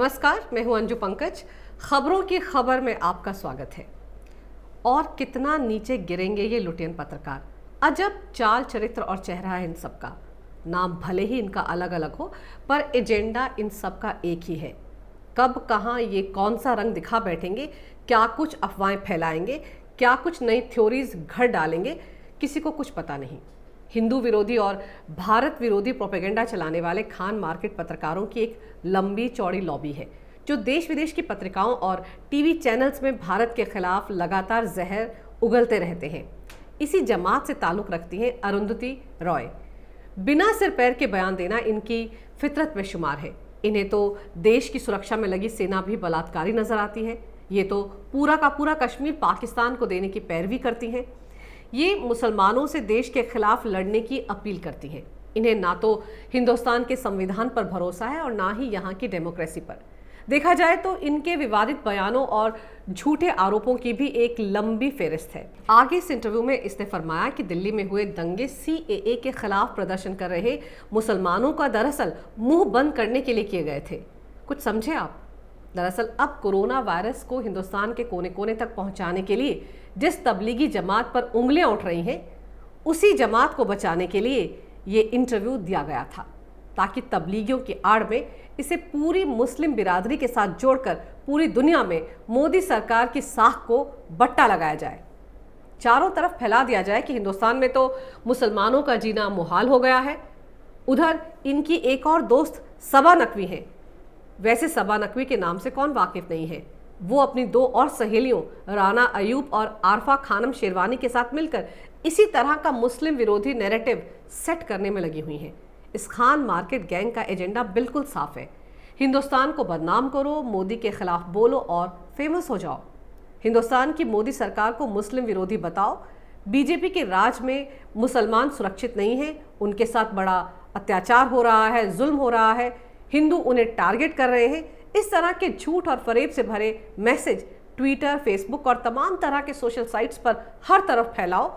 नमस्कार, मैं हूं अंजू पंकज। खबरों की खबर में आपका स्वागत है। और कितना नीचे गिरेंगे ये लुटेन पत्रकार। अजब चाल, चरित्र और चेहरा है इन सबका। नाम भले ही इनका अलग अलग हो, पर एजेंडा इन सबका एक ही है। कब कहाँ ये कौन सा रंग दिखा बैठेंगे, क्या कुछ अफवाहें फैलाएंगे, क्या कुछ नई थ्योरीज घर डालेंगे, किसी को कुछ पता नहीं। हिंदू विरोधी और भारत विरोधी प्रोपेगेंडा चलाने वाले खान मार्केट पत्रकारों की एक लंबी चौड़ी लॉबी है, जो देश विदेश की पत्रिकाओं और टीवी चैनल्स में भारत के खिलाफ लगातार जहर उगलते रहते हैं। इसी जमात से ताल्लुक रखती हैं अरुंधति रॉय। बिना सिर पैर के बयान देना इनकी फितरत में शुमार है। इन्हें तो देश की सुरक्षा में लगी सेना भी बलात्कारी नजर आती है। ये तो पूरा का पूरा कश्मीर पाकिस्तान को देने की पैरवी करती हैं। ये मुसलमानों से देश के खिलाफ लड़ने की अपील करती हैं। इन्हें ना तो हिंदुस्तान के संविधान पर भरोसा है और ना ही यहाँ की डेमोक्रेसी पर। देखा जाए तो इनके विवादित बयानों और झूठे आरोपों की भी एक लंबी फेहरिस्त है। आगे इस इंटरव्यू में इसने फरमाया कि दिल्ली में हुए दंगे सीएए के खिलाफ प्रदर्शन कर रहे मुसलमानों का दरअसल मुंह बंद करने के लिए किए गए थे। कुछ समझे आप? दरअसल अब कोरोना वायरस को हिंदुस्तान के कोने कोने तक पहुंचाने के लिए जिस तबलीगी जमात पर उंगलियां उठ रही हैं, उसी जमात को बचाने के लिए ये इंटरव्यू दिया गया था, ताकि तबलीगियों की आड़ में इसे पूरी मुस्लिम बिरादरी के साथ जोड़कर पूरी दुनिया में मोदी सरकार की साख को बट्टा लगाया जाए। चारों तरफ फैला दिया जाए कि हिंदुस्तान में तो मुसलमानों का जीना मुहाल हो गया है। उधर इनकी एक और दोस्त सबा नकवी है। वैसे सबा नकवी के नाम से कौन वाकिफ नहीं है। वो अपनी दो और सहेलियों राना अयूब और आरफा खानम शेरवानी के साथ मिलकर इसी तरह का मुस्लिम विरोधी नैरेटिव सेट करने में लगी हुई हैं। इस खान मार्केट गैंग का एजेंडा बिल्कुल साफ है। हिंदुस्तान को बदनाम करो, मोदी के खिलाफ बोलो और फेमस हो जाओ। हिंदुस्तान की मोदी सरकार को मुस्लिम विरोधी बताओ। बीजेपी के राज में मुसलमान सुरक्षित नहीं है, उनके साथ बड़ा अत्याचार हो रहा है, जुल्म हो रहा है, हिंदू उन्हें टारगेट कर रहे हैं। इस तरह के झूठ और फरेब से भरे मैसेज ट्विटर, फेसबुक और तमाम तरह के सोशल साइट्स पर हर तरफ फैलाओ।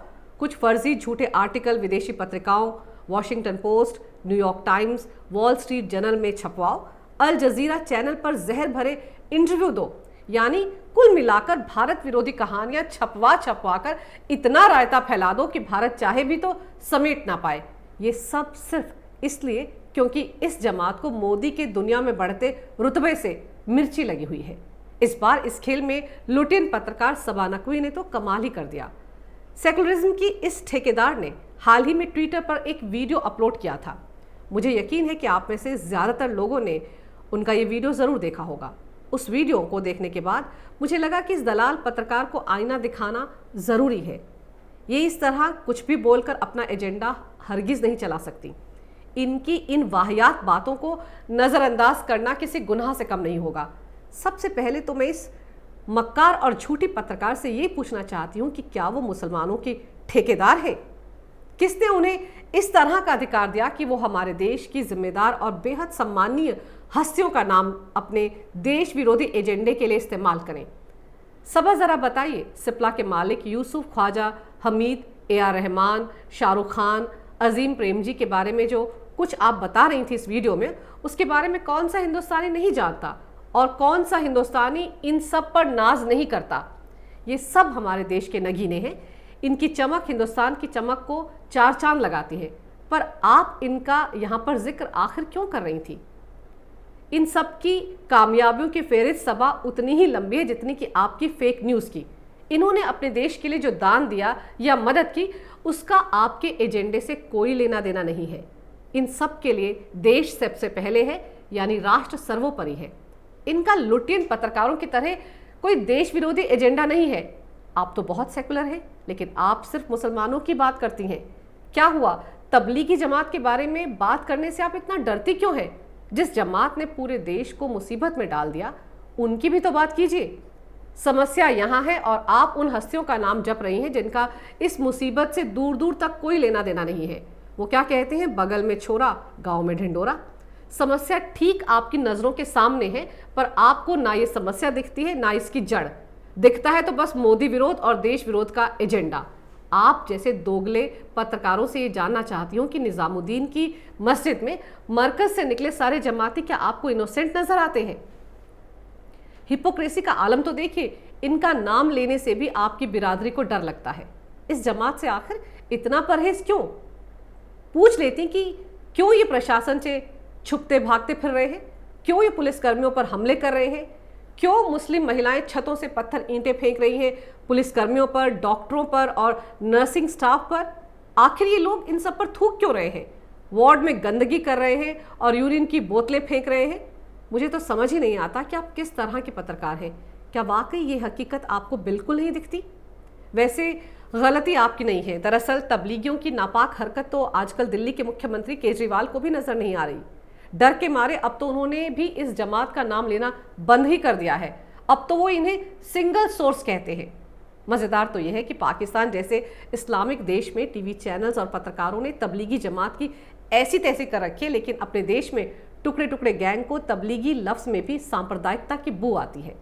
कुछ फर्जी झूठे आर्टिकल विदेशी पत्रिकाओं, Washington post, New York times, wall street journal में छपवाओ। अल जजीरा चैनल पर जहर भरे इंटरव्यू दो। यानी कुल मिलाकर भारत विरोधी कहानियां छपवा कर इतना रायता फैला दो कि भारत चाहे भी तो समेट ना पाए। ये सब सिर्फ इसलिए क्योंकि इस जमात को मोदी के दुनिया में बढ़ते रुतबे से मिर्ची लगी हुई है। इस बार इस खेल में लुटेन पत्रकार सबा नकवी ने तो कमाल ही कर दिया। सेकुलरिज्म की इस ठेकेदार ने हाल ही में ट्विटर पर एक वीडियो अपलोड किया था। मुझे यकीन है कि आप में से ज़्यादातर लोगों ने उनका ये वीडियो ज़रूर देखा होगा। उस वीडियो को देखने के बाद मुझे लगा कि इस दलाल पत्रकार को आईना दिखाना ज़रूरी है। ये इस तरह कुछ भी बोलकर अपना एजेंडा हरगिज़ नहीं चला सकती। इनकी इन वाहियात बातों को नज़रअंदाज करना किसी गुनाह से कम नहीं होगा। सबसे पहले तो मैं इस मक्कार और झूठी पत्रकार से ये पूछना चाहती हूँ कि क्या वो मुसलमानों की ठेकेदार है? किसने उन्हें इस तरह का अधिकार दिया कि वो हमारे देश की जिम्मेदार और बेहद सम्माननीय हस्तियों का नाम अपने देश विरोधी एजेंडे के लिए इस्तेमाल करें? सबा ज़रा बताइए, सिप्ला के मालिक यूसुफ, ख्वाजा हमीद, AR रहमान, शाहरुख खान, अजीम प्रेमजी के बारे में जो कुछ आप बता रही थी इस वीडियो में, उसके बारे में कौन सा हिंदुस्तानी नहीं जानता और कौन सा हिंदुस्तानी इन सब पर नाज नहीं करता? ये सब हमारे देश के नगीने हैं। इनकी चमक हिंदुस्तान की चमक को चार चांद लगाती है। पर आप इनका यहाँ पर जिक्र आखिर क्यों कर रही थी? इन सब की कामयाबियों की फेहरिस्त सबा उतनी ही लंबी है जितनी कि आपकी फेक न्यूज़ की। इन्होंने अपने देश के लिए जो दान दिया या मदद की, उसका आपके एजेंडे से कोई लेना देना नहीं है। इन सब के लिए देश सबसे पहले है, यानी राष्ट्र सर्वोपरि है। इनका लुटेन पत्रकारों की तरह कोई देश विरोधी एजेंडा नहीं है। आप तो बहुत सेकुलर हैं, लेकिन आप सिर्फ मुसलमानों की बात करती हैं। क्या हुआ? तबलीगी जमात के बारे में बात करने से आप इतना डरती क्यों हैं? जिस जमात ने पूरे देश को मुसीबत में डाल दिया, उनकी भी तो बात कीजिए। समस्या यहाँ है और आप उन हस्तियों का नाम जप रही हैं जिनका इस मुसीबत से दूर दूर तक कोई लेना देना नहीं है। वो क्या कहते हैं, बगल में छोरा, गांव में ढिंडोरा। समस्या ठीक आपकी नज़रों के सामने है, पर आपको ना ये समस्या दिखती है ना इसकी जड़। दिखता है तो बस मोदी विरोध और देश विरोध का एजेंडा। आप जैसे दोगले पत्रकारों से ये जानना चाहती हूँ कि निजामुद्दीन की मस्जिद में मरकज से निकले सारे जमाती क्या आपको इनोसेंट नजर आते हैं? हिपोक्रेसी का आलम तो देखिए, इनका नाम लेने से भी आपकी बिरादरी को डर लगता है। इस जमात से आखिर इतना परहेज क्यों? पूछ लेती कि क्यों ये प्रशासन से छुपते भागते फिर रहे हैं, क्यों ये पुलिसकर्मियों पर हमले कर रहे हैं, क्यों मुस्लिम महिलाएं छतों से पत्थर ईंटें फेंक रही हैं पुलिसकर्मियों पर, डॉक्टरों पर और नर्सिंग स्टाफ पर। आखिर ये लोग इन सब पर थूक क्यों रहे हैं, वार्ड में गंदगी कर रहे हैं और यूरिन की बोतलें फेंक रहे हैं? मुझे तो समझ ही नहीं आता कि आप किस तरह के पत्रकार हैं। क्या वाकई ये हकीकत आपको बिल्कुल नहीं दिखती? वैसे गलती आपकी नहीं है। दरअसल तबलीगियों की नापाक हरकत तो आजकल दिल्ली के मुख्यमंत्री केजरीवाल को भी नजर नहीं आ रही। डर के मारे अब तो उन्होंने भी इस जमात का नाम लेना बंद ही कर दिया है। अब तो वो इन्हें सिंगल सोर्स कहते हैं। मज़ेदार तो यह है कि पाकिस्तान जैसे इस्लामिक देश में टीवी चैनल्स और पत्रकारों ने तबलीगी जमात की ऐसी तैसी कर रखी है, लेकिन अपने देश में टुकड़े टुकड़े गैंग को तबलीगी लफ्ज़ में भी सांप्रदायिकता की बू आती है।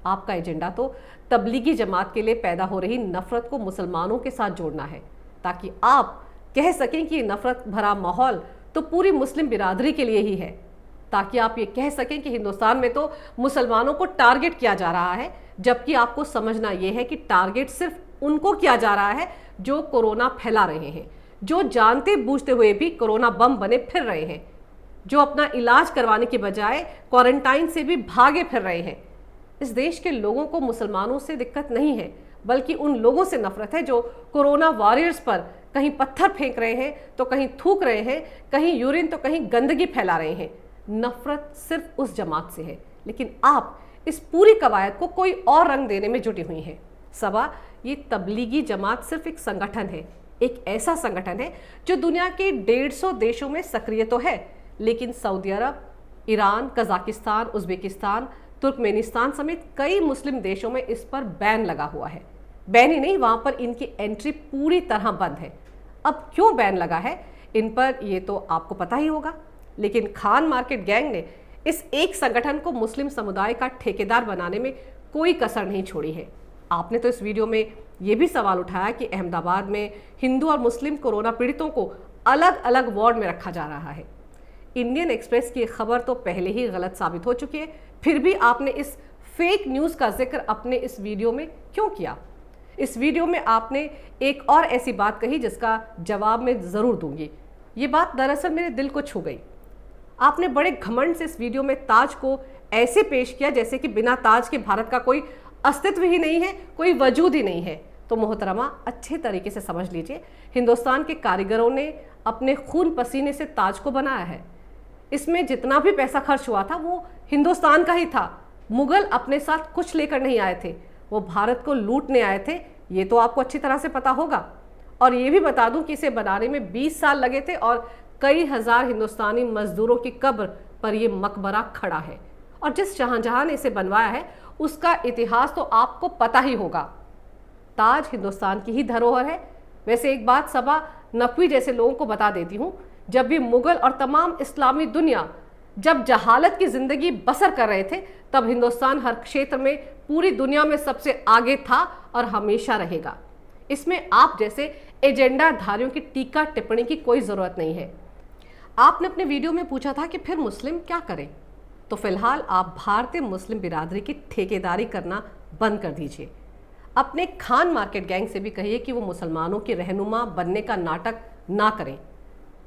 आपका एजेंडा तो तबलीगी जमात के लिए पैदा हो रही नफरत को मुसलमानों के साथ जोड़ना है, ताकि आप कह सकें कि ये नफरत भरा माहौल तो पूरी मुस्लिम बिरादरी के लिए ही है, ताकि आप ये कह सकें कि हिंदुस्तान में तो मुसलमानों को टारगेट किया जा रहा है, जबकि आपको समझना ये है कि टारगेट सिर्फ उनको किया जा रहा है जो कोरोना फैला रहे हैं, जो जानते बूझते हुए भी कोरोना बम बने फिर रहे हैं, जो अपना इलाज करवाने की बजाय क्वारंटाइन से भी भागे फिर रहे हैं। इस देश के लोगों को मुसलमानों से दिक्कत नहीं है, बल्कि उन लोगों से नफरत है जो कोरोना वॉरियर्स पर कहीं पत्थर फेंक रहे हैं तो कहीं थूक रहे हैं, कहीं यूरिन तो कहीं गंदगी फैला रहे हैं। नफरत सिर्फ उस जमात से है, लेकिन आप इस पूरी कवायद को कोई और रंग देने में जुटी हुई हैं। सबा, ये तबलीगी जमात सिर्फ एक संगठन है, एक ऐसा संगठन है जो दुनिया के 150 देशों में सक्रिय तो है, लेकिन सऊदी अरब, ईरान, कजाकिस्तान, उज्बेकिस्तान, तुर्कमेनिस्तान समेत कई मुस्लिम देशों में इस पर बैन लगा हुआ है। बैन ही नहीं, वहां पर इनकी एंट्री पूरी तरह बंद है। अब क्यों बैन लगा है इन पर, ये तो आपको पता ही होगा, लेकिन खान मार्केट गैंग ने इस एक संगठन को मुस्लिम समुदाय का ठेकेदार बनाने में कोई कसर नहीं छोड़ी है। आपने तो इस वीडियो में ये भी सवाल उठाया कि अहमदाबाद में हिंदू और मुस्लिम कोरोना पीड़ितों को अलग अलग वार्ड में रखा जा रहा है। इंडियन एक्सप्रेस की खबर तो पहले ही गलत साबित हो चुकी है, फिर भी आपने इस फेक न्यूज़ का जिक्र अपने इस वीडियो में क्यों किया? इस वीडियो में आपने एक और ऐसी बात कही जिसका जवाब मैं ज़रूर दूंगी। ये बात दरअसल मेरे दिल को छू गई। आपने बड़े घमंड से इस वीडियो में ताज को ऐसे पेश किया जैसे कि बिना ताज के भारत का कोई अस्तित्व ही नहीं है, कोई वजूद ही नहीं है। तो मोहतरमा, अच्छे तरीके से समझ लीजिए, हिंदुस्तान के कारीगरों ने अपने खून पसीने से ताज को बनाया है। इसमें जितना भी पैसा खर्च हुआ था वो हिंदुस्तान का ही था। मुगल अपने साथ कुछ लेकर नहीं आए थे, वो भारत को लूटने आए थे। ये तो आपको अच्छी तरह से पता होगा। और ये भी बता दूं कि इसे बनाने में 20 साल लगे थे और कई हजार हिंदुस्तानी मजदूरों की कब्र पर ये मकबरा खड़ा है। और जिस शाहजहां ने इसे बनवाया है उसका इतिहास तो आपको पता ही होगा। ताज हिंदुस्तान की ही धरोहर है। वैसे एक बात सबा नकवी जैसे लोगों को बता देती हूँ, जब भी मुगल और तमाम इस्लामी दुनिया जब जहालत की जिंदगी बसर कर रहे थे, तब हिंदुस्तान हर क्षेत्र में पूरी दुनिया में सबसे आगे था और हमेशा रहेगा। इसमें आप जैसे एजेंडा धारियों की टीका टिप्पणी की कोई ज़रूरत नहीं है। आपने अपने वीडियो में पूछा था कि फिर मुस्लिम क्या करें, तो फिलहाल आप भारतीय मुस्लिम बिरादरी की ठेकेदारी करना बंद कर दीजिए। अपने खान मार्केट गैंग से भी कहिए कि वो मुसलमानों की रहनुमा बनने का नाटक ना करें।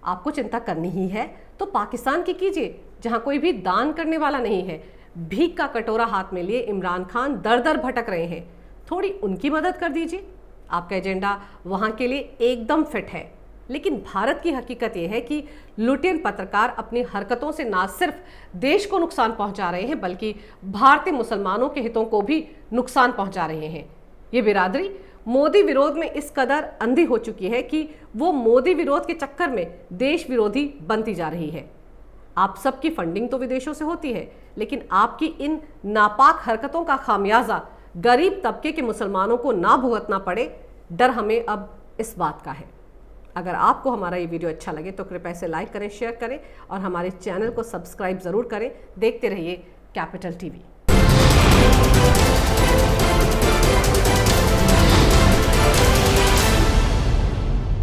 आपको चिंता करनी ही है तो पाकिस्तान की कीजिए, जहां कोई भी दान करने वाला नहीं है। भीख का कटोरा हाथ में लिए इमरान खान दर दर भटक रहे हैं, थोड़ी उनकी मदद कर दीजिए। आपका एजेंडा वहां के लिए एकदम फिट है। लेकिन भारत की हकीकत यह है कि लुटेन पत्रकार अपनी हरकतों से ना सिर्फ देश को नुकसान पहुंचा रहे हैं, बल्कि भारतीय मुसलमानों के हितों को भी नुकसान पहुंचा रहे हैं। ये बिरादरी मोदी विरोध में इस कदर अंधी हो चुकी है कि वो मोदी विरोध के चक्कर में देश विरोधी बनती जा रही है। आप सबकी फंडिंग तो विदेशों से होती है, लेकिन आपकी इन नापाक हरकतों का खामियाजा गरीब तबके के मुसलमानों को ना भुगतना पड़े, डर हमें अब इस बात का है। अगर आपको हमारा ये वीडियो अच्छा लगे तो कृपया इसे लाइक करें, शेयर करें और हमारे चैनल को सब्सक्राइब ज़रूर करें। देखते रहिए कैपिटल टीवी।